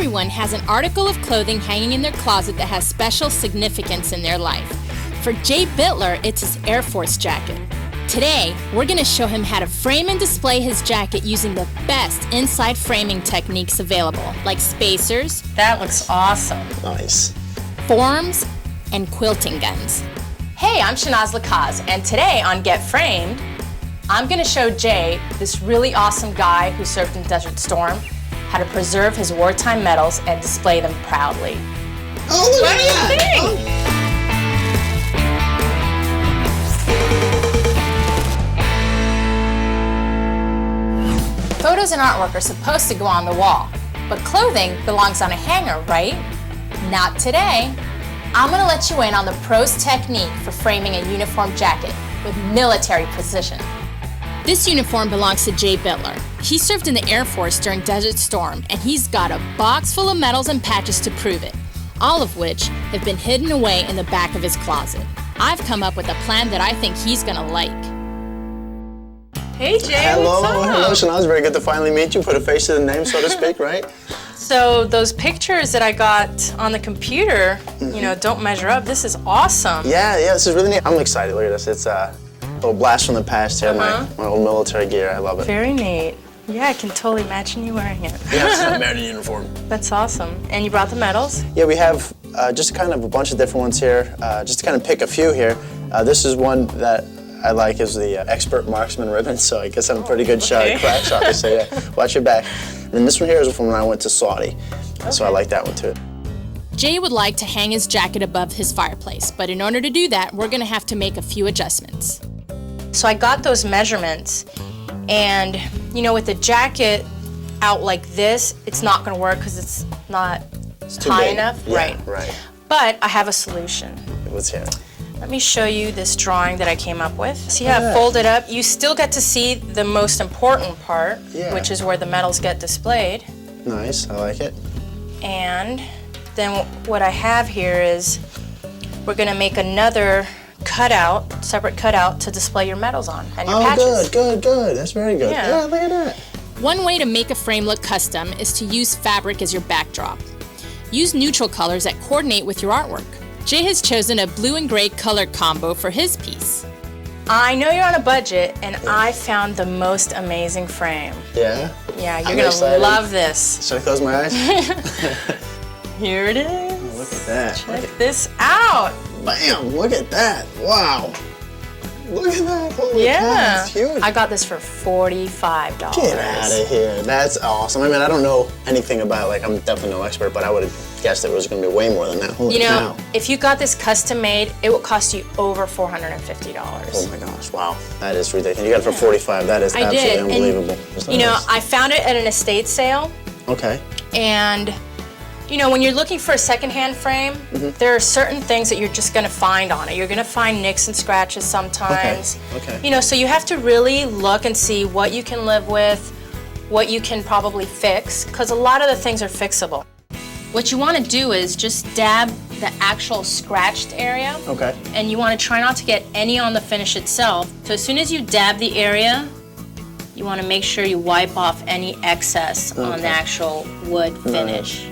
Everyone has an article of clothing hanging in their closet that has special significance in their life. For Jay Bittler, it's his Air Force jacket. Today, we're going to show him how to frame and display his jacket using the best inside framing techniques available, like spacers. That looks awesome. Nice. Forms, and quilting guns. Hey, I'm Shanaz Lakaz, and today on Get Framed, I'm going to show Jay, this really awesome guy who served in Desert Storm, how to preserve his wartime medals and display them proudly. Oh, look What at do you that. think? Photos and artwork are supposed to go on the wall, but clothing belongs on a hanger, right? Not today. I'm going to let you in on the pro's technique for framing a uniform jacket with military precision. This uniform belongs to Jay Bittler. He served in the Air Force during Desert Storm, and he's got a box full of medals and patches to prove it, all of which have been hidden away in the back of his closet. I've come up with a plan that I think he's gonna like. Hey Jay, Hello, what's up? hello, Shanaz. Very good to finally meet you. Put a face to the name, so to speak, right? So those pictures that I got on the computer, you know, don't measure up. This is awesome. Yeah, this is really neat. I'm excited. Look at this. It's a little blast from the past here. My old military gear. I love it. Very neat. Yeah, I can totally imagine you wearing it. Yeah, it's a merit uniform. That's awesome. And you brought the medals? Yeah, we have just kind of a bunch of different ones here. Just to kind of pick a few here. This is one that I like is the expert marksman ribbon, so I guess I'm a pretty good shot, crack shot to say that. Watch your back. And then this one here is from when I went to Saudi, so I like that one too. Jay would like to hang his jacket above his fireplace, but in order to do that, we're gonna have to make a few adjustments. So I got those measurements, and you know, with the jacket out like this, it's not gonna work because it's not Too high big. enough. Yeah, right. But I have a solution. Let's hear it. Let me show you this drawing that I came up with. See how I fold it up? You still get to see the most important part, which is where the medals get displayed. Nice, I like it. And then what I have here is we're gonna make another cutout, separate cutout to display your medals on and your patches. Good. That's very good. Yeah, look at that. One way to make a frame look custom is to use fabric as your backdrop. Use neutral colors that coordinate with your artwork. Jay has chosen a blue and gray color combo for his piece. I know you're on a budget, and I found the most amazing frame. Yeah? Yeah, you're I'm gonna excited. love this. Should I close my eyes? Here it is. Oh, look at that. Check this out. Bam, look at that. Wow. Look at that. Holy cow, it's huge. I got this for $45. Get out of here. That's awesome. I mean, I don't know anything about, like, I'm definitely no expert, but I would have guessed it was going to be way more than that. Holy You know, cow. if you got this custom made, it would cost you over $450. Oh my gosh, wow. That is ridiculous. You got it for 45. That is absolutely unbelievable. And, you know, I found it at an estate sale, Okay. and you know, when you're looking for a secondhand frame, there are certain things that you're just gonna find on it. You're gonna find nicks and scratches sometimes. Okay. You know, so you have to really look and see what you can live with, what you can probably fix, because a lot of the things are fixable. What you wanna do is just dab the actual scratched area. Okay. And you wanna try not to get any on the finish itself. So as soon as you dab the area, you wanna make sure you wipe off any excess on the actual wood finish.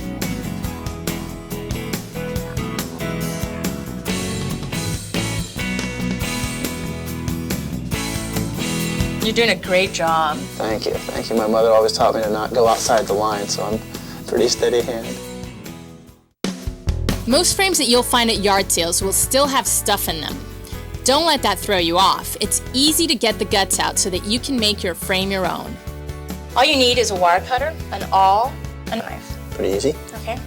You're doing a great job. Thank you. Thank you. My mother always taught me to not go outside the line, so I'm pretty steady-handed. Most frames that you'll find at yard sales will still have stuff in them. Don't let that throw you off. It's easy to get the guts out so that you can make your frame your own. All you need is a wire cutter, an awl, and a knife. Pretty easy. Okay?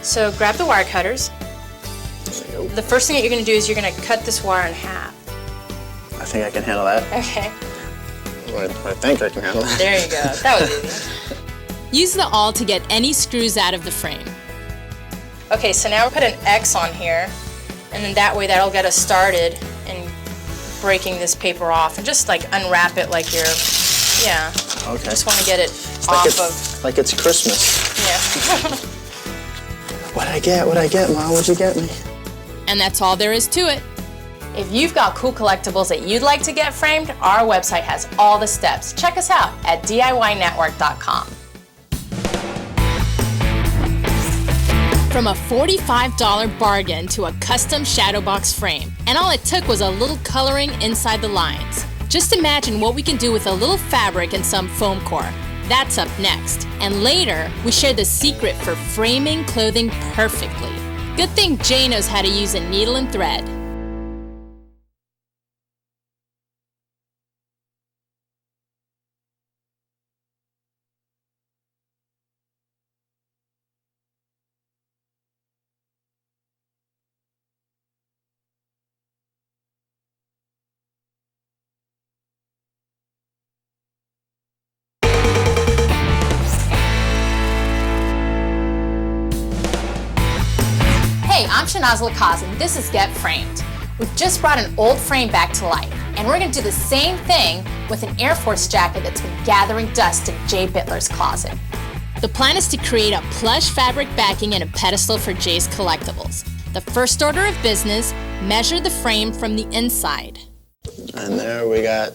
So grab the wire cutters. The first thing that you're gonna do is you're gonna cut this wire in half. I think I can handle that. Okay. I think I can handle that. There you go. That was easy. Use the awl to get any screws out of the frame. Okay, so now we'll put an X on here, and then that way that'll get us started in breaking this paper off, and just like unwrap it like you're, yeah. Okay. Just want to get it It's off of. Like it's Christmas. Yeah. What'd I get, Mom? What'd you get me? And that's all there is to it. If you've got cool collectibles that you'd like to get framed, our website has all the steps. Check us out at DIYnetwork.com. From a $45 bargain to a custom shadow box frame, and all it took was a little coloring inside the lines. Just imagine what we can do with a little fabric and some foam core. That's up next. And later, we share the secret for framing clothing perfectly. Good thing Jay knows how to use a needle and thread. Hey, I'm Shanaz Lakaz, and this is Get Framed. We've just brought an old frame back to life, and we're going to do the same thing with an Air Force jacket that's been gathering dust in Jay Bittler's closet. The plan is to create a plush fabric backing and a pedestal for Jay's Collectibles. The first order of business, measure the frame from the inside. And there we got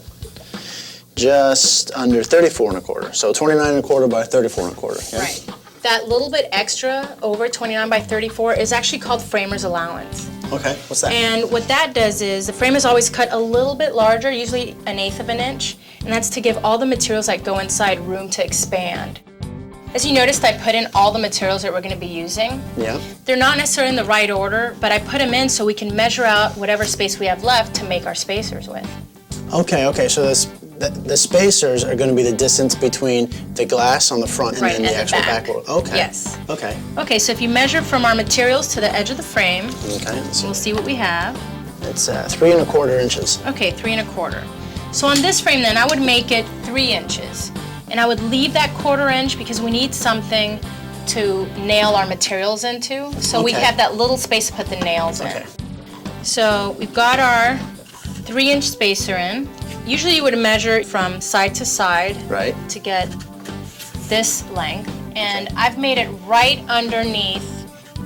just under 34 1/4. So 29 1/4 by 34 1/4. Yeah? Right. That little bit extra over 29 by 34 is actually called framer's allowance. Okay, what's that? And what that does is the frame is always cut a little bit larger, usually 1/8 of an inch, and that's to give all the materials that go inside room to expand. As you noticed, I put in all the materials that we're going to be using. Yeah. They're not necessarily in the right order, but I put them in so we can measure out whatever space we have left to make our spacers with. Okay, so the spacers are going to be the distance between the glass on the front and Right, then the and the actual back. backboard. Okay. Yes. Okay. Okay, so if you measure from our materials to the edge of the frame, Okay, let's see. we'll see what we have. It's 3 1/4 inches. Okay, 3 1/4. So on this frame then, I would make it 3 inches. And I would leave that 1/4 inch because we need something to nail our materials into. So we Okay. have that little space to put the nails in. Okay. So we've got our 3-inch spacer in. Usually you would measure from side to side Right. to get this length. And I've made it right underneath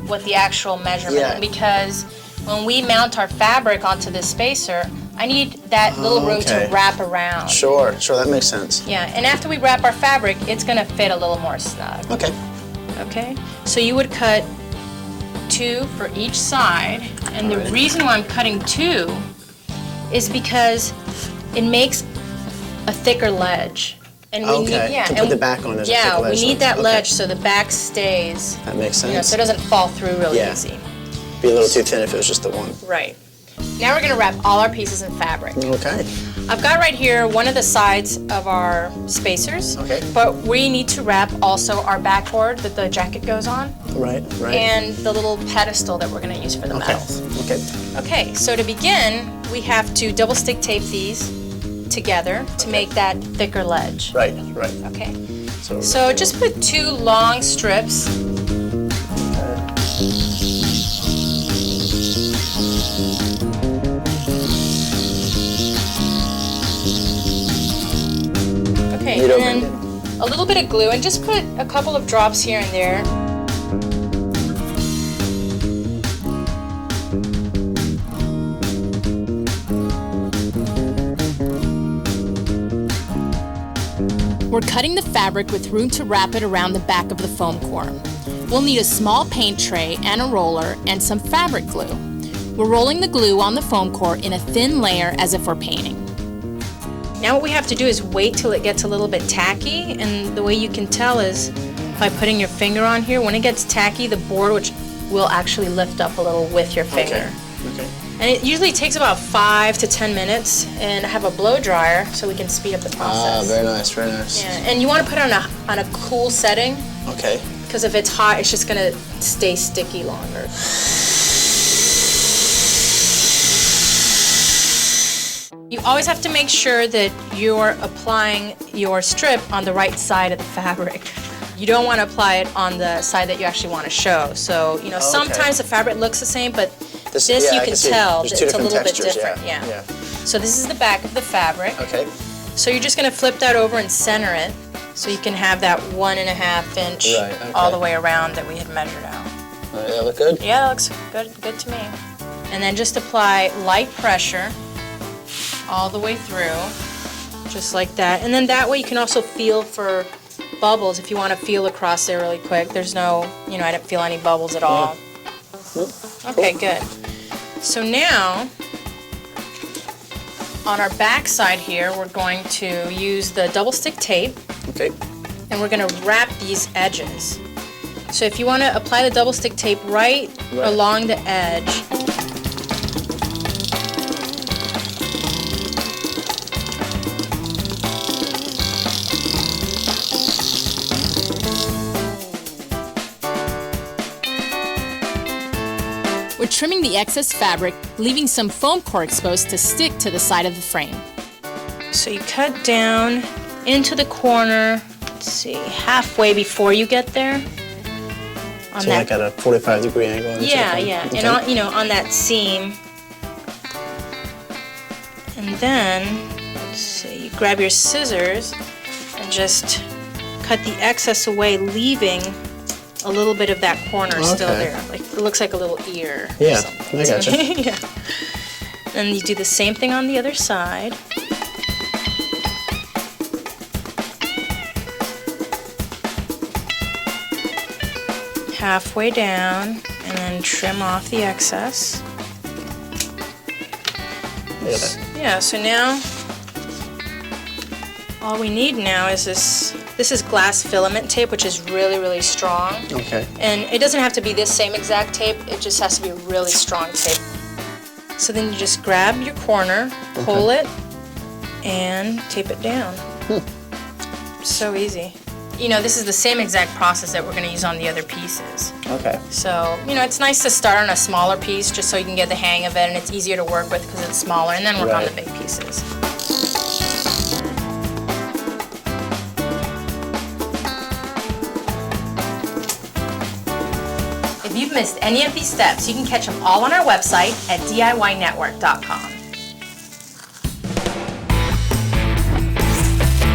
what the actual measurement Yeah. because when we mount our fabric onto this spacer, I need that little room to Okay. wrap around. Sure, that makes sense. Yeah, and after we wrap our fabric, it's gonna fit a little more snug. Okay. Okay, so you would cut 2 for each side, and the Alright. reason why I'm cutting 2 is because it makes a thicker ledge. And we Okay, need, yeah, to and put the back on, there's a yeah, thicker we ledge, need so- that okay. ledge so the back stays, That makes sense. so it doesn't fall through really Yeah. easy. Be a little too thin if it was just the one. Right. Now we're gonna wrap all our pieces in fabric. Okay. I've got right here one of the sides of our spacers, Okay. but we need to wrap also our backboard that the jacket goes on, Right. and the little pedestal that we're gonna use for the Okay. metals. Okay. Okay, so to begin, we have to double stick tape these together to make that thicker ledge. Right. Okay, So, so just put 2 long strips. Okay, Neato and then a little bit of glue, and just put a couple of drops here and there. We're cutting the fabric with room to wrap it around the back of the foam core. We'll need a small paint tray and a roller and some fabric glue. We're rolling the glue on the foam core in a thin layer as if we're painting. Now what we have to do is wait till it gets a little bit tacky, and the way you can tell is by putting your finger on here. When it gets tacky, the board which will actually lift up a little with your finger. Okay. And it usually takes about 5 to 10 minutes, and I have a blow dryer so we can speed up the process. Very nice. Very nice. Yeah, and you want to put it on a cool setting, Okay. because if it's hot, it's just gonna stay sticky longer. You always have to make sure that you're applying your strip on the right side of the fabric. You don't want to apply it on the side that you actually want to show. So, you know, sometimes the fabric looks the same, but this yeah, you I can see. tell There's that two it's a different little bit textures, different. yeah. Yeah. So this is the back of the fabric. Okay. So you're just going to flip that over and center it so you can have that 1.5 inch Right, okay. all the way around that we had measured out. That look good? Yeah, that looks good to me. And then just apply light pressure all the way through, just like that. And then that way you can also feel for bubbles, if you want to feel across there really quick, there's no, I didn't feel any bubbles at all. Okay, good. So now, on our back side here, we're going to use the double stick tape. Okay. And we're going to wrap these edges. So if you want to apply the double stick tape right along the edge. We're trimming the excess fabric, leaving some foam core exposed to stick to the side of the frame. So you cut down into the corner, let's see, halfway before you get there. So like at a 45-degree angle? Yeah. Okay. And on that seam. And then, let's see, you grab your scissors and just cut the excess away, leaving a little bit of that corner still there. Like it looks like a little ear. Yeah, or something. I gotcha. Yeah. And you do the same thing on the other side. Halfway down, and then trim off the excess. Look at that. Yeah, so now all we need now is this is glass filament tape, which is really, really strong. Okay. And it doesn't have to be this same exact tape, it just has to be really strong tape. So then you just grab your corner, pull it, and tape it down. So easy. This is the same exact process that we're going to use on the other pieces. Okay. So, it's nice to start on a smaller piece just so you can get the hang of it, and it's easier to work with because it's smaller, and then work on the big pieces. If you've missed any of these steps, you can catch them all on our website at DIYnetwork.com.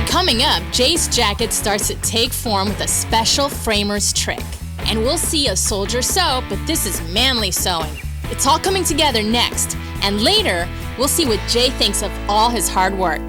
Coming up, Jay's jacket starts to take form with a special framer's trick. And we'll see a soldier sew, but this is manly sewing. It's all coming together next. And later, we'll see what Jay thinks of all his hard work.